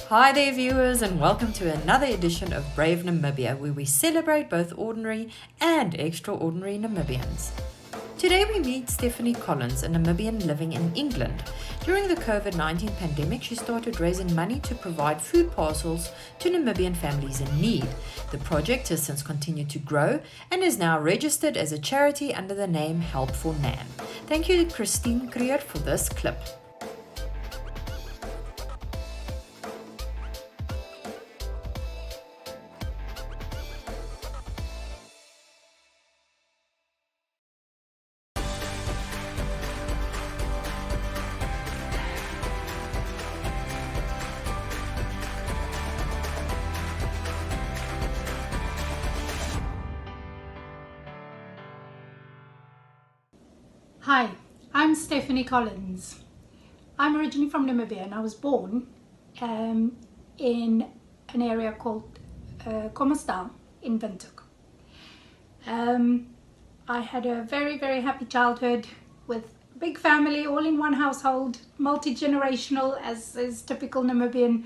Hi there viewers, and welcome to another edition of Brave Namibia, where we celebrate both ordinary and extraordinary Namibians. Today we meet Stephanie Collins, a Namibian living in England. During the COVID-19 pandemic, she started raising money to provide food parcels to Namibian families in need. The project has since continued to grow and is now registered as a charity under the name Help for Nan. Thank you to Christine Creer for this clip. Hi, I'm Stephanie Collins. I'm originally from Namibia and I was born in an area called Kommersdal in Windhoek. I had a very happy childhood with a big family, all in one household, multi-generational as is typical Namibian.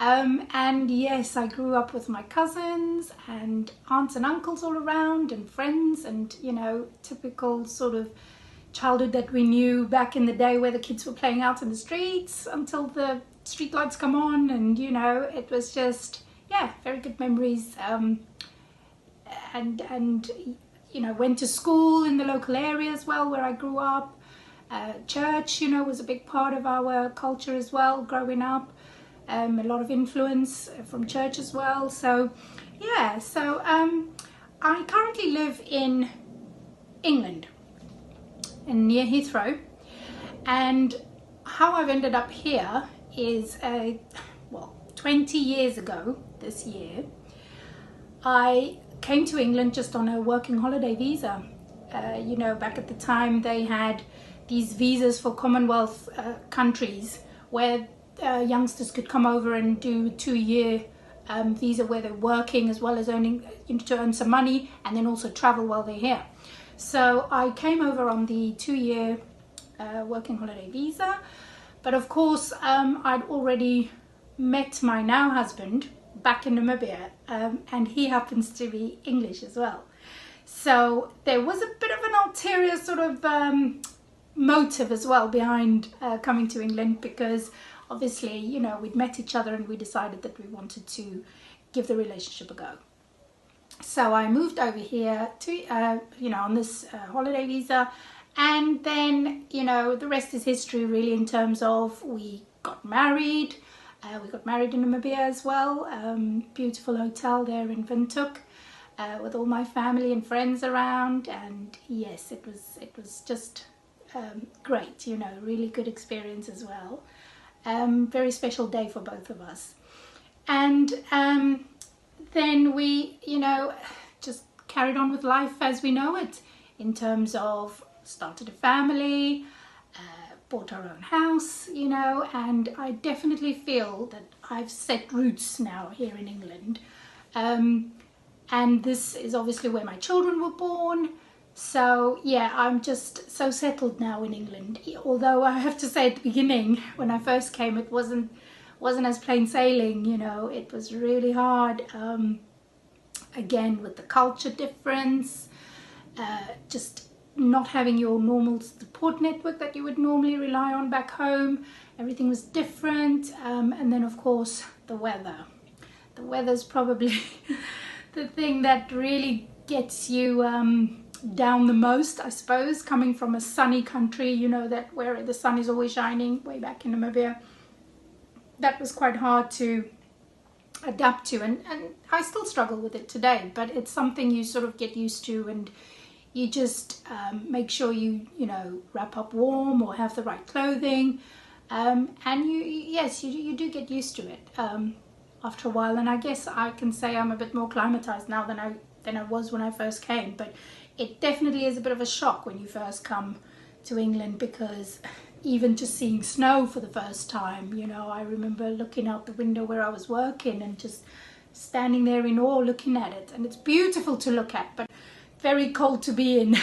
And yes, I grew up with my cousins and aunts and uncles all around and friends and, you know, typical sort of childhood that we knew back in the day, where the kids were playing out in the streets until the street lights come on, and you know, it was just, yeah, very good memories. And you know, went to school in the local area as well where I grew up. Church, you know, was a big part of our culture as well growing up. A lot of influence from church as well. So yeah, so I currently live in England, near Heathrow, and how I've ended up here is 20 years ago this year I came to England just on a working holiday visa. You know, back at the time they had these visas for Commonwealth countries where youngsters could come over and do 2-year visa where they're working as well as earning, you know, to earn some money and then also travel while they're here. So I came over on the 2-year working holiday visa, but of course I'd already met my now husband back in Namibia, and he happens to be English as well. So there was a bit of an ulterior sort of motive as well behind coming to England, because obviously, you know, we'd met each other and we decided that we wanted to give the relationship a go. So I moved over here to, you know, on this holiday visa, and then, you know, the rest is history really, in terms of we got married. We got married in Namibia as well. Beautiful hotel there in Windhoek with all my family and friends around, and yes, it was just great, you know, really good experience as well. Very special day for both of us. And then we, you know, just carried on with life as we know it, in terms of started a family, bought our own house, you know, and I definitely feel that I've set roots now here in England. And this is obviously where my children were born. So yeah, I'm just so settled now in England. Although I have to say, at the beginning, when I first came, it wasn't as plain sailing, you know. It was really hard, again with the culture difference, just not having your normal support network that you would normally rely on back home. Everything was different, and then of course the weather's probably the thing that really gets you down the most, I suppose, coming from a sunny country, you know, that where the sun is always shining, way back in Namibia. That was quite hard to adapt to, and I still struggle with it today, but it's something you sort of get used to, and you just make sure you know, wrap up warm or have the right clothing, and you do get used to it after a while. And I guess I can say I'm a bit more climatized now than I was when I first came, but it definitely is a bit of a shock when you first come to England, because even just seeing snow for the first time, you know, I remember looking out the window where I was working and just standing there in awe looking at it, and it's beautiful to look at, but very cold to be in.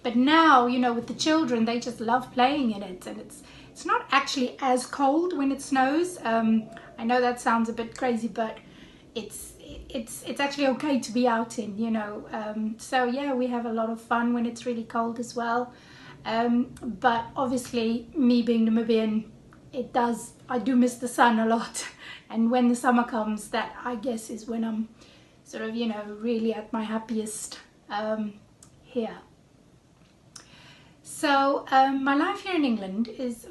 But now, you know, with the children, they just love playing in it, and it's not actually as cold when it snows. I know that sounds a bit crazy, but it's actually okay to be out in, you know. So yeah, we have a lot of fun when it's really cold as well. But obviously, me being Namibian, I do miss the sun a lot. And when the summer comes, that I guess is when I'm sort of, you know, really at my happiest here. So my life here in England is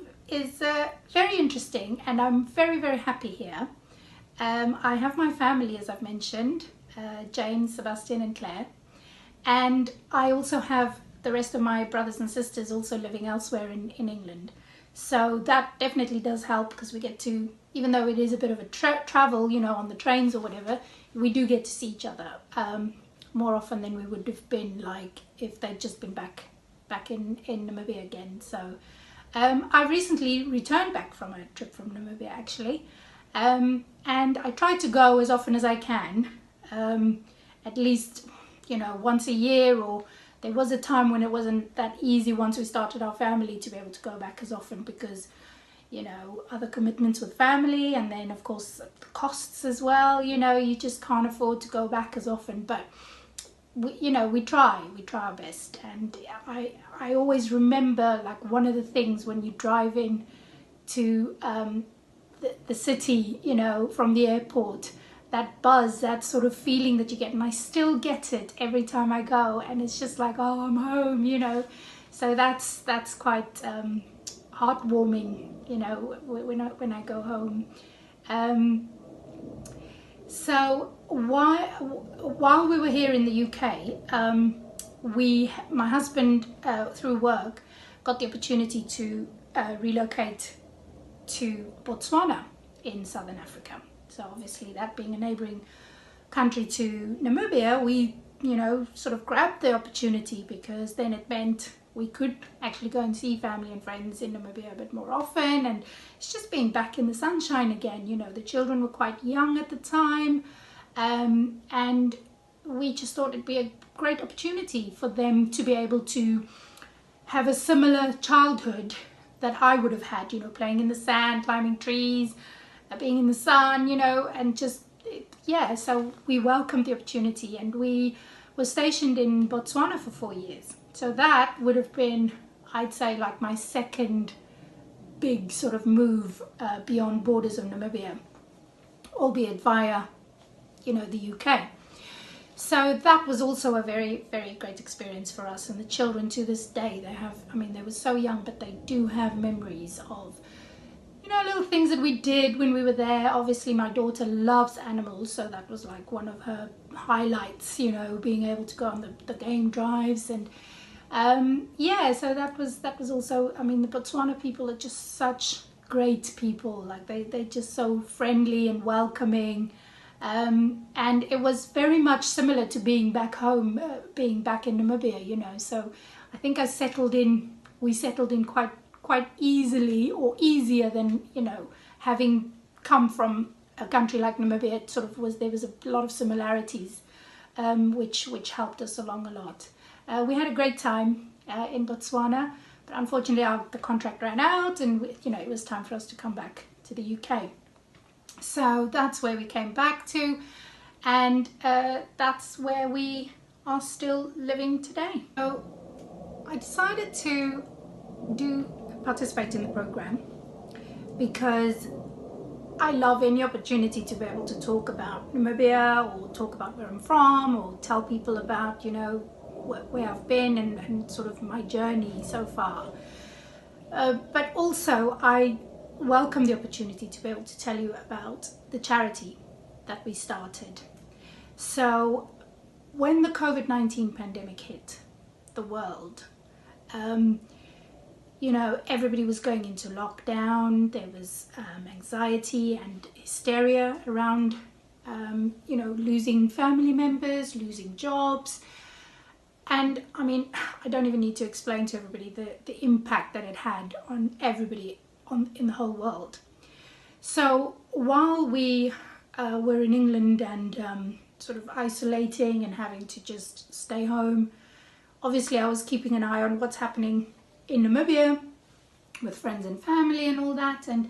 very interesting, and I'm very, very happy here. I have my family, as I've mentioned, James, Sebastian and Claire. And I also have the rest of my brothers and sisters also living elsewhere in England. So that definitely does help, because we get to, even though it is a bit of a travel, you know, on the trains or whatever, we do get to see each other more often than we would have been like if they'd just been back in Namibia again. So I recently returned back from a trip from Namibia, actually. And I try to go as often as I can, at least, you know, once a year, or there was a time when it wasn't that easy once we started our family to be able to go back as often, because, you know, other commitments with family, and then of course the costs as well, you know, you just can't afford to go back as often. But we try our best. And I always remember, like, one of the things when you drive in to the city, you know, from the airport, that buzz, that sort of feeling that you get, and I still get it every time I go, and it's just like, oh, I'm home, you know. So that's quite heartwarming, you know, when I go home. So while we were here in the UK, my husband, through work, got the opportunity to relocate to Botswana in Southern Africa. So obviously, that being a neighboring country to Namibia, we, you know, sort of grabbed the opportunity, because then it meant we could actually go and see family and friends in Namibia a bit more often. And it's just being back in the sunshine again. You know, the children were quite young at the time, and we just thought it'd be a great opportunity for them to be able to have a similar childhood that I would have had, you know, playing in the sand, climbing trees, being in the sun, you know, and just, yeah. So we welcomed the opportunity, and we were stationed in Botswana for 4 years. So that would have been, I'd say, like my second big sort of move beyond borders of Namibia, albeit via, you know, the UK. So that was also a very, very great experience for us. And the children, to this day, they were so young, but they do have memories of, you know, little things that we did when we were there. Obviously, my daughter loves animals, so that was like one of her highlights, you know, being able to go on the game drives. And yeah, so that was also, I mean, the Botswana people are just such great people. Like, they're just so friendly and welcoming. And it was very much similar to being back home, being back in Namibia, you know. So I think we settled in quite easily, or easier than, you know, having come from a country like Namibia. It sort of there was a lot of similarities, which helped us along a lot. We had a great time in Botswana, but unfortunately the contract ran out, and you know, it was time for us to come back to the UK. So that's where we came back to, and that's where we are still living today. So I decided to participate in the program because I love any opportunity to be able to talk about Namibia, or talk about where I'm from, or tell people about, you know, where I've been and sort of my journey so far. But also I welcome the opportunity to be able to tell you about the charity that we started. So when the COVID-19 pandemic hit the world, you know, everybody was going into lockdown. There was anxiety and hysteria around, you know, losing family members, losing jobs. And I mean, I don't even need to explain to everybody the impact that it had on everybody in the whole world. So while we were in England and sort of isolating and having to just stay home, obviously I was keeping an eye on what's happening in Namibia with friends and family and all that, and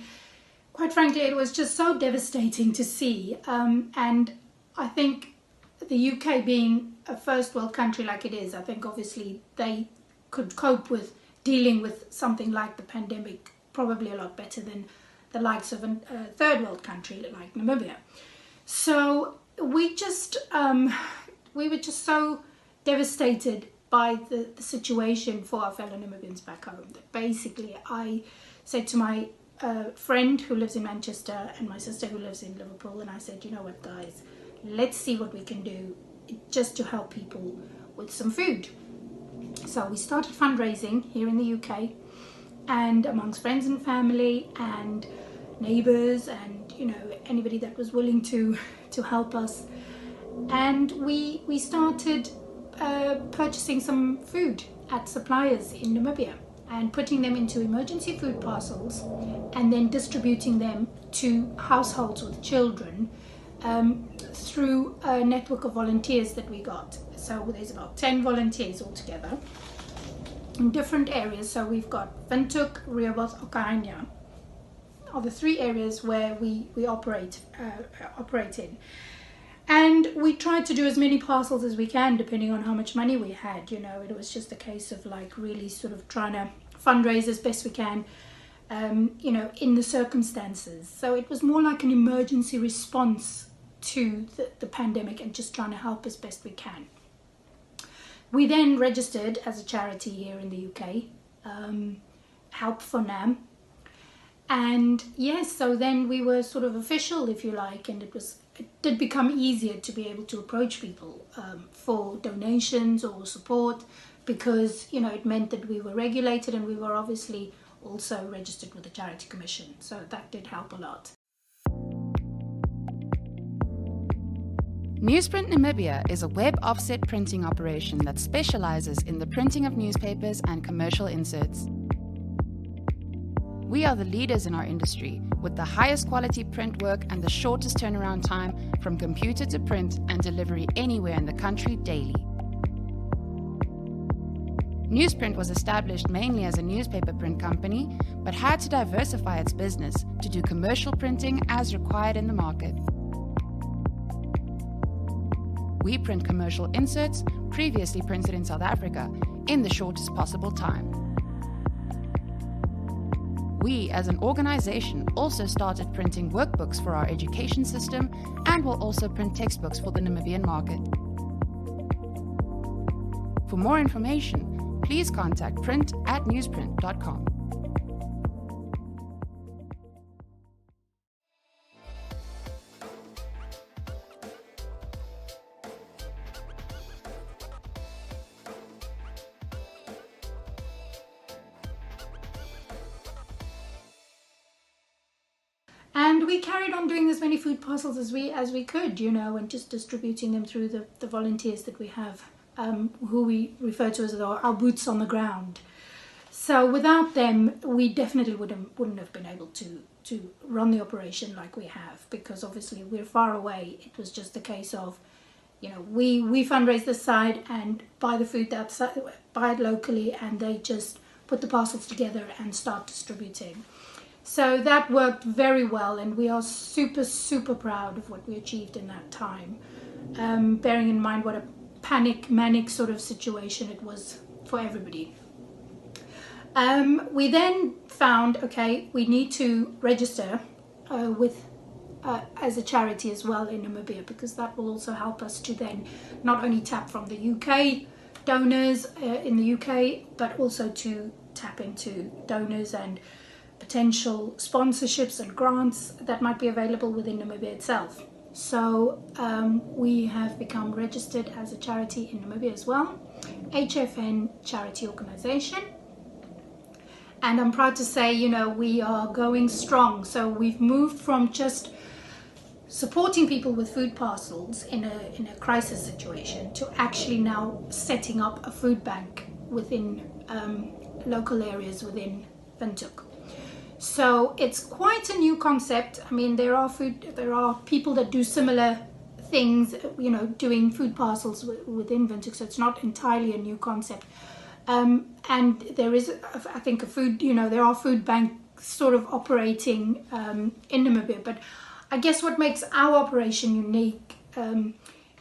quite frankly it was just so devastating to see. And I think the UK being a first world country like it is, I think obviously they could cope with dealing with something like the pandemic probably a lot better than the likes of a third world country like Namibia. So we were just so devastated by the situation for our fellow Namibians back home that basically I said to my friend who lives in Manchester and my sister who lives in Liverpool, and I said, you know what guys, let's see what we can do just to help people with some food. So we started fundraising here in the UK and amongst friends and family and neighbours and, you know, anybody that was willing to help us. And we started purchasing some food at suppliers in Namibia and putting them into emergency food parcels and then distributing them to households with children through a network of volunteers that we got. So there's about 10 volunteers altogether in different areas. So we've got Windhoek, Rehoboth, Okahanya are the 3 areas where we operate in. And we tried to do as many parcels as we can depending on how much money we had. You know, it was just a case of like really sort of trying to fundraise as best we can, you know, in the circumstances. So it was more like an emergency response to the pandemic and just trying to help as best we can. We then registered as a charity here in the UK, Help for Nam. And yes, so then we were sort of official, if you like, and it did become easier to be able to approach people for donations or support, because, you know, it meant that we were regulated and we were obviously also registered with the Charity Commission. So that did help a lot. Newsprint Namibia is a web offset printing operation that specializes in the printing of newspapers and commercial inserts. We are the leaders in our industry with the highest quality print work and the shortest turnaround time from computer to print and delivery anywhere in the country daily. Newsprint was established mainly as a newspaper print company, but had to diversify its business to do commercial printing as required in the market. We print commercial inserts previously printed in South Africa in the shortest possible time. We, as an organization, also started printing workbooks for our education system and will also print textbooks for the Namibian market. For more information, please contact print@newsprint.com. And we carried on doing as many food parcels as we could, you know, and just distributing them through the volunteers that we have, who we refer to as our boots on the ground. So without them, we definitely wouldn't have been able to run the operation like we have, because obviously we're far away. It was just a case of, you know, we fundraise this side and buy the food that side, buy it locally, and they just put the parcels together and start distributing. So that worked very well, and we are super, super proud of what we achieved in that time, bearing in mind what a manic sort of situation it was for everybody. We then found, okay, we need to register as a charity as well in Namibia, because that will also help us to then not only tap from the UK donors in the UK, but also to tap into donors and potential sponsorships and grants that might be available within Namibia itself. So we have become registered as a charity in Namibia as well, HFN charity organization. And I'm proud to say, you know, we are going strong. So we've moved from just supporting people with food parcels in a crisis situation to actually now setting up a food bank within local areas within Windhoek. So it's quite a new concept. I mean, there are people that do similar things, doing food parcels within Windhoek, so it's not entirely a new concept. And there is, I think, there are food banks sort of operating in Namibia. But I guess what makes our operation unique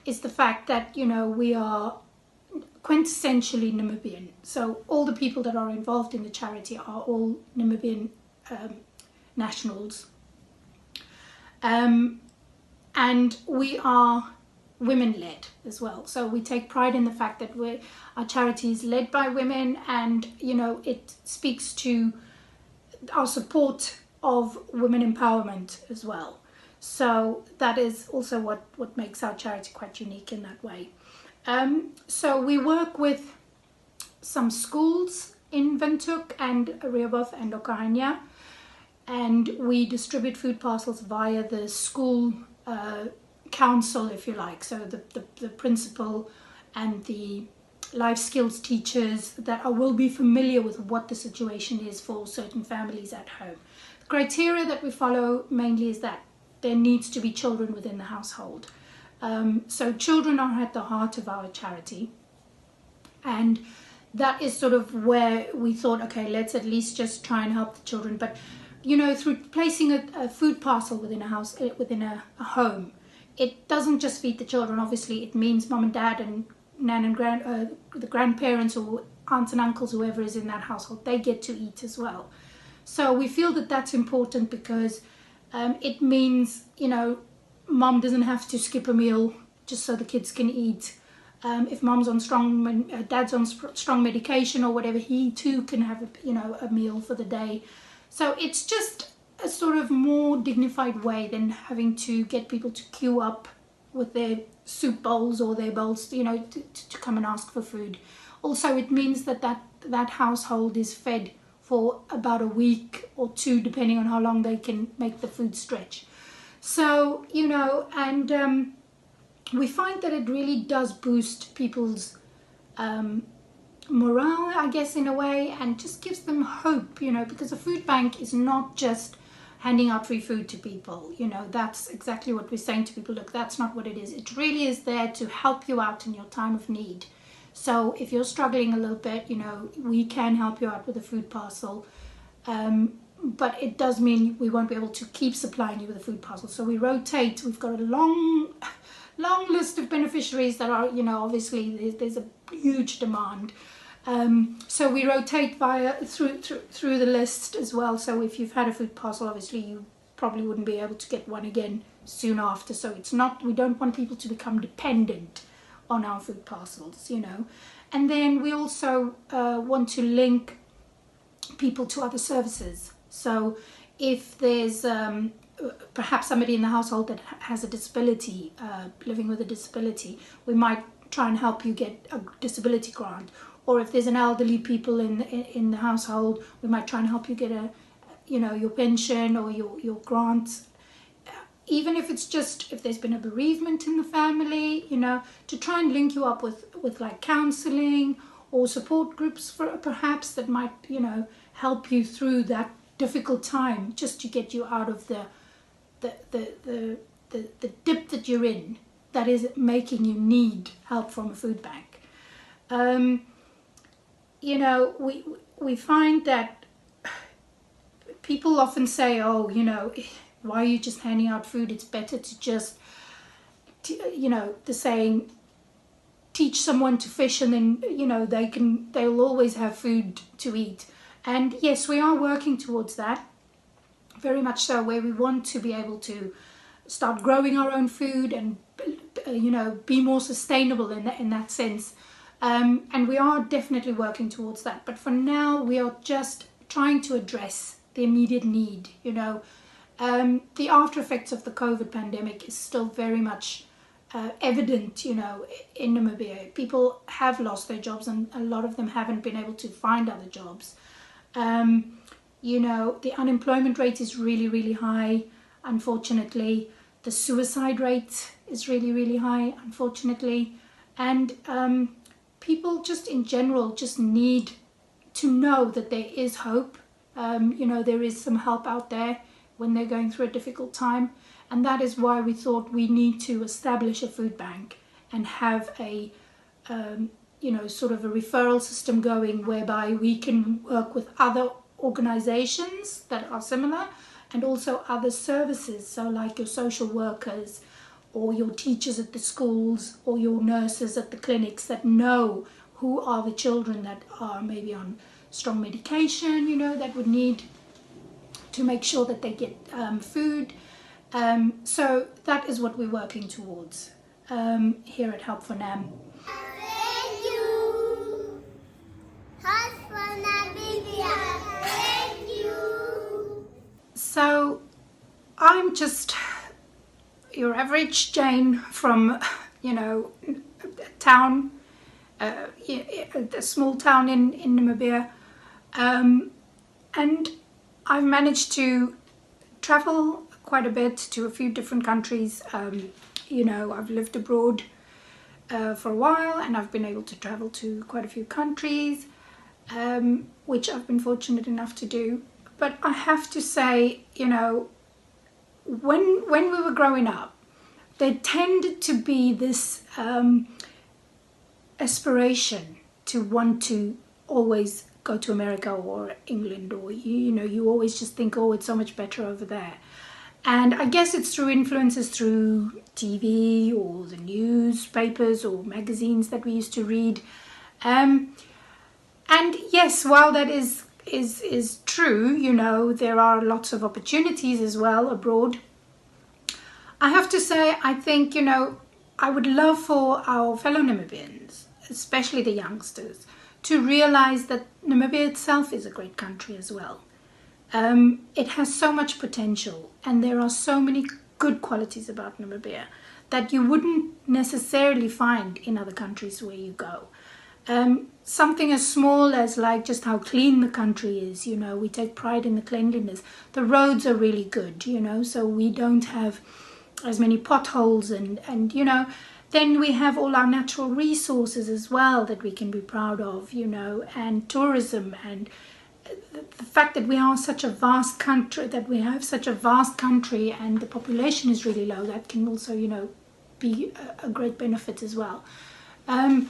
is the fact that, we are quintessentially Namibian. So all the people that are involved in the charity are all Namibian nationals. And we are women-led as well. So we take pride in the fact that our charity is led by women, and, it speaks to our support of women empowerment as well. So that is also what makes our charity quite unique in that way. So we work with some schools in Windhoek and Rehoboth and Okahanya, and we distribute food parcels via the school council, if you like. So the principal and the life skills teachers that will be familiar with what the situation is for certain families at home. The criteria that we follow mainly is that there needs to be children within the household. So children are at the heart of our charity, and that is sort of where we thought, okay, let's at least just try and help the children. But through placing a food parcel within a house, within a home, it doesn't just feed the children. Obviously, it means mom and dad and nan and the grandparents or aunts and uncles, whoever is in that household, they get to eat as well. So we feel that that's important because it means, mom doesn't have to skip a meal just so the kids can eat. If mom's on dad's on strong medication or whatever, he too can have a meal for the day. So it's just a sort of more dignified way than having to get people to queue up with their soup bowls or their bowls, to come and ask for food. Also, it means that household is fed for about a week or two, depending on how long they can make the food stretch. So, and we find that it really does boost people's morale, I guess, in a way, and just gives them hope, because a food bank is not just handing out free food to people. That's exactly what we're saying to people. Look, that's not what it is. It really is there to help you out in your time of need. So if you're struggling a little bit, we can help you out with a food parcel. But it does mean we won't be able to keep supplying you with a food parcel. So we rotate. We've got a long list of beneficiaries that are, obviously there's a huge demand. So we rotate through the list as well. So if you've had a food parcel, obviously you probably wouldn't be able to get one again soon after. So we don't want people to become dependent on our food parcels, And then we also want to link people to other services. So if there's perhaps somebody in the household that has a disability, living with a disability, we might try and help you get a disability grant. Or if there's an elderly people in the household, we might try and help you get your pension or your grants. Even if it's just if there's been a bereavement in the family, to try and link you up with like counselling or support groups perhaps that might, help you through that difficult time, just to get you out of the dip that you're in, that is making you need help from a food bank. We find that people often say, why are you just handing out food? It's better to just, the saying, teach someone to fish and then, they'll always have food to eat. And yes, we are working towards that, very much so, where we want to be able to start growing our own food and, be more sustainable in that sense. And we are definitely working towards that. But for now, we are just trying to address the immediate need, The after effects of the COVID pandemic is still very much evident, in Namibia. People have lost their jobs and a lot of them haven't been able to find other jobs. The unemployment rate is really, really high, unfortunately. The suicide rate is really, really high, unfortunately. And people just in general just need to know that there is hope. There is some help out there. when they're going through a difficult time. And that is why we thought we need to establish a food bank and have a sort of a referral system going, whereby we can work with other organizations that are similar and also other services, so like your social workers or your teachers at the schools or your nurses at the clinics that know who are the children that are maybe on strong medication, that would need to make sure that they get food. So that is what we're working towards here at Help for Nam. Thank you. Help for Namibia. Thank you. So I'm just your average Jane from, a town, a small town in Namibia. And I've managed to travel quite a bit to a few different countries. I've lived abroad for a while, and I've been able to travel to quite a few countries, which I've been fortunate enough to do. But I have to say, when we were growing up, there tended to be this aspiration to want to always go to America or England, or you always just think, oh, it's so much better over there. And I guess it's through influences through TV or the newspapers or magazines that we used to read. And yes, while that is true, there are lots of opportunities as well abroad. I have to say, I think, I would love for our fellow Namibians, especially the youngsters, to realize that Namibia itself is a great country as well. It has so much potential, and there are so many good qualities about Namibia that you wouldn't necessarily find in other countries where you go. Something as small as like just how clean the country is, we take pride in the cleanliness. The roads are really good, so we don't have as many potholes and then we have all our natural resources as well that we can be proud of, and tourism, and the fact that we are such a vast country, and the population is really low, that can also, be a great benefit as well. And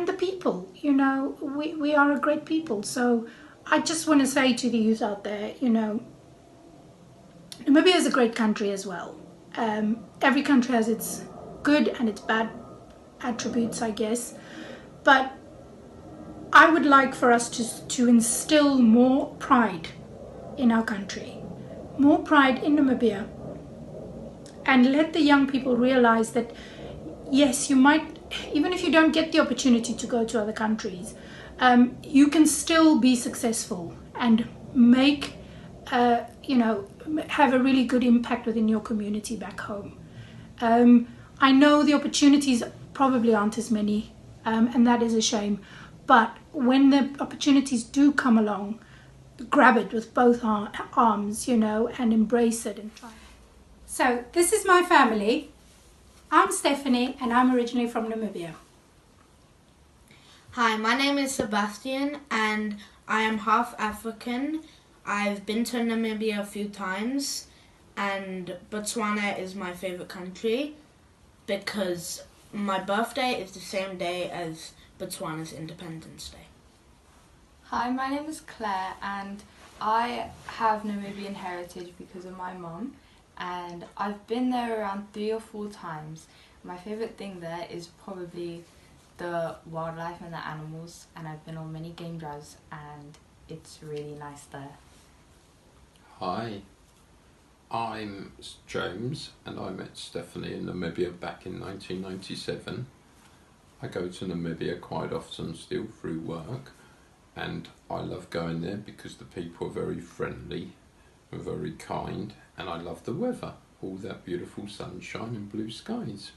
the people, we are a great people. So I just want to say to the youth out there, Namibia is a great country as well. Every country has its good and its bad attributes, I guess. But I would like for us to instill more pride in our country, more pride in Namibia, and let the young people realize that, yes, you might, even if you don't get the opportunity to go to other countries, you can still be successful and make, have a really good impact within your community back home. I know the opportunities probably aren't as many, and that is a shame. But when the opportunities do come along, grab it with both arms, and embrace it and try. So this is my family. I'm Stephanie, and I'm originally from Namibia. Hi, my name is Sebastian, and I am half African. I've been to Namibia a few times, and Botswana is my favourite country because my birthday is the same day as Botswana's Independence Day. Hi, my name is Claire, and I have Namibian heritage because of my mum, and I've been there around 3 or 4 times. My favourite thing there is probably the wildlife and the animals, and I've been on many game drives, and it's really nice there. Hi, I'm James, and I met Stephanie in Namibia back in 1997. I go to Namibia quite often still through work, and I love going there because the people are very friendly and very kind, and I love the weather, all that beautiful sunshine and blue skies.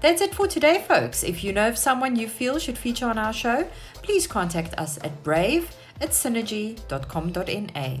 That's it for today, folks. If you know of someone you feel should feature on our show, please contact us at brave@synergy.com.na.